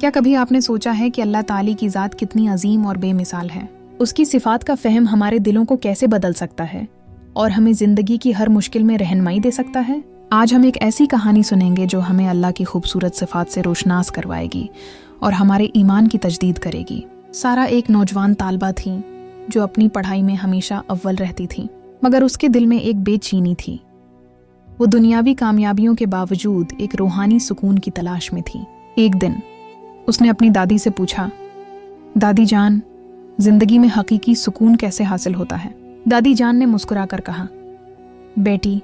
کیا کبھی آپ نے سوچا ہے کہ اللہ تعالی کی ذات کتنی عظیم اور بے مثال ہے؟ اس کی صفات کا فہم ہمارے دلوں کو کیسے بدل سکتا ہے اور ہمیں زندگی کی ہر مشکل میں رہنمائی دے سکتا ہے؟ آج ہم ایک ایسی کہانی سنیں گے جو ہمیں اللہ کی خوبصورت صفات سے روشناس کروائے گی اور ہمارے ایمان کی تجدید کرے گی۔ سارہ ایک نوجوان طالبہ تھی جو اپنی پڑھائی میں ہمیشہ اول رہتی تھی، مگر اس کے دل میں ایک بے چینی تھی۔ وہ دنیاوی کامیابیوں کے باوجود ایک روحانی سکون کی تلاش میں تھی۔ ایک دن اس نے اپنی دادی سے پوچھا، دادی جان، زندگی میں حقیقی سکون کیسے حاصل ہوتا ہے؟ دادی جان نے مسکرا کر کہا، بیٹی،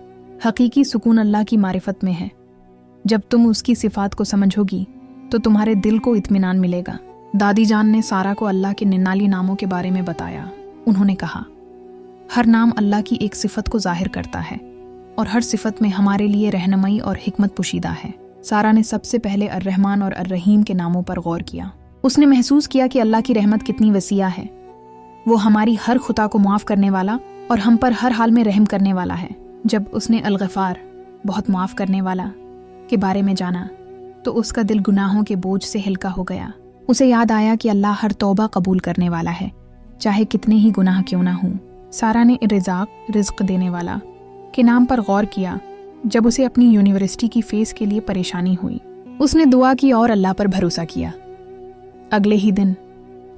حقیقی سکون اللہ کی معرفت میں ہے۔ جب تم اس کی صفات کو سمجھو گی تو تمہارے دل کو اطمینان ملے گا۔ دادی جان نے سارہ کو اللہ کے 99 ناموں کے بارے میں بتایا۔ انہوں نے کہا، ہر نام اللہ کی ایک صفت کو ظاہر کرتا ہے اور ہر صفت میں ہمارے لیے رہنمائی اور حکمت پوشیدہ ہے۔ سارہ نے سب سے پہلے الرحمن اور الرحیم کے ناموں پر غور کیا۔ اس نے محسوس کیا کہ اللہ کی رحمت کتنی وسیع ہے۔ وہ ہماری ہر خطا کو معاف کرنے والا اور ہم پر ہر حال میں رحم کرنے والا ہے۔ جب اس نے الغفار، بہت معاف کرنے والا، کے بارے میں جانا تو اس کا دل گناہوں کے بوجھ سے ہلکا ہو گیا۔ اسے یاد آیا کہ اللہ ہر توبہ قبول کرنے والا ہے، چاہے کتنے ہی گناہ کیوں نہ ہوں۔ سارہ نے رزاق، رزق دینے والا کے نام پر غور کیا جب اسے اپنی یونیورسٹی کی فیس کے لیے پریشانی ہوئی۔ اس نے دعا کی اور اللہ پر بھروسہ کیا۔ اگلے ہی دن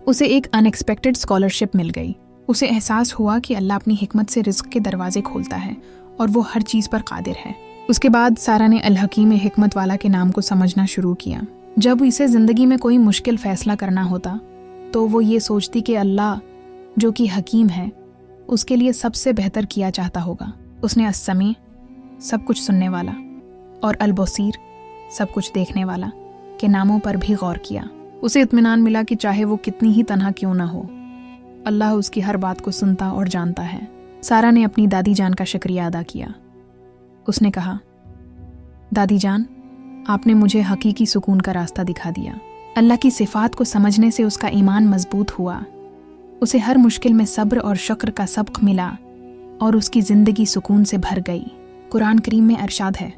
اسے ایک ان ایکسپیکٹڈ اسکالرشپ مل گئی۔ اسے احساس ہوا کہ اللہ اپنی حکمت سے رزق کے دروازے کھولتا ہے اور وہ ہر چیز پر قادر ہے۔ اس کے بعد سارہ نے الحکیم حکمت والا کے نام کو سمجھنا شروع کیا۔ جب اسے زندگی میں کوئی مشکل فیصلہ کرنا ہوتا تو وہ یہ سوچتی کہ اللہ جو کہ حکیم ہے اس کے لیے سب سے بہتر کیا چاہتا ہوگا۔ اس نے السمیع، سب کچھ سننے والا، اور البصیر، سب کچھ دیکھنے والا کے ناموں پر بھی غور کیا۔ اسے اطمینان ملا کہ چاہے وہ کتنی ہی تنہا کیوں نہ ہو، اللہ اس کی ہر بات کو سنتا اور جانتا ہے۔ سارہ نے اپنی دادی جان کا شکریہ ادا کیا۔ اس نے کہا، دادی جان، آپ نے مجھے حقیقی سکون کا راستہ دکھا دیا۔ اللہ کی صفات کو سمجھنے سے اس کا ایمان مضبوط ہوا۔ اسے ہر مشکل میں صبر اور شکر کا سبق ملا اور اس کی زندگی سکون سے بھر گئی۔ قرآن کریم میں ارشاد ہے،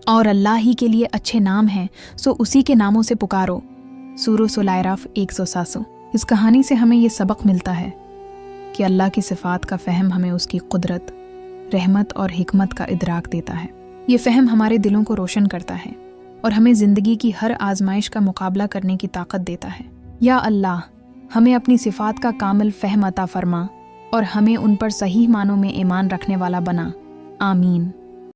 اور اللہ ہی کے لیے اچھے نام ہیں سو اسی کے ناموں سے پکارو۔ سورہ الاعراف 107۔ اس کہانی سے ہمیں یہ سبق ملتا ہے کہ اللہ کی صفات کا فہم ہمیں اس کی قدرت، رحمت اور حکمت کا ادراک دیتا ہے۔ یہ فہم ہمارے دلوں کو روشن کرتا ہے اور ہمیں زندگی کی ہر آزمائش کا مقابلہ کرنے کی طاقت دیتا ہے۔ یا اللہ، ہمیں اپنی صفات کا کامل فہم عطا فرما اور ہمیں ان پر صحیح معنوں میں ایمان رکھنے والا بنا۔ آمین۔